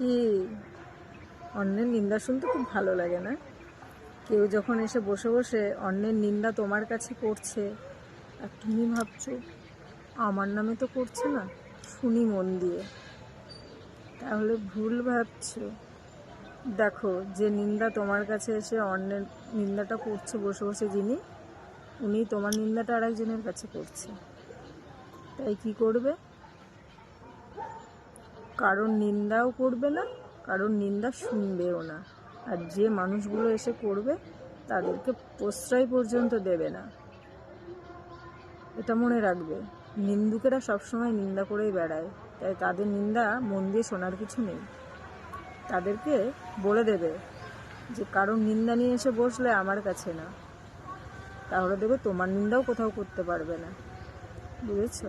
কি অন্যের নিন্দা শুনতে খুব ভালো লাগে না? কেউ যখন এসে বসে বসে অন্যের নিন্দা তোমার কাছে করছে, আর তুমি ভাবছো আমার নামে তো করছে না, শুনি মন দিয়ে, তাহলে ভুল ভাবছো। দেখো, যে নিন্দা তোমার কাছে এসে অন্যের নিন্দাটা করছে বসে বসে, যিনি, উনি তোমার নিন্দাটা আরেকজনের কাছে করছে। তাই কি করবে? কারণ নিন্দাও করবে না, কারণ নিন্দা শুনবেও না। আর যে মানুষগুলো এসে করবে তাদেরকে প্রশ্রয় পর্যন্ত দেবে না। এটা মনে রাখবে, নিন্দুকেরা সবসময় নিন্দা করেই বেড়ায়, তাই তাদের নিন্দা মন দিয়ে শোনার কিছু নেই। তাদেরকে বলে দেবে যে কারণ নিন্দা নিয়ে এসে বসলে আমার কাছে না, তাহলে দেবে তোমার নিন্দাও কোথাও করতে পারবে না। বুঝেছো?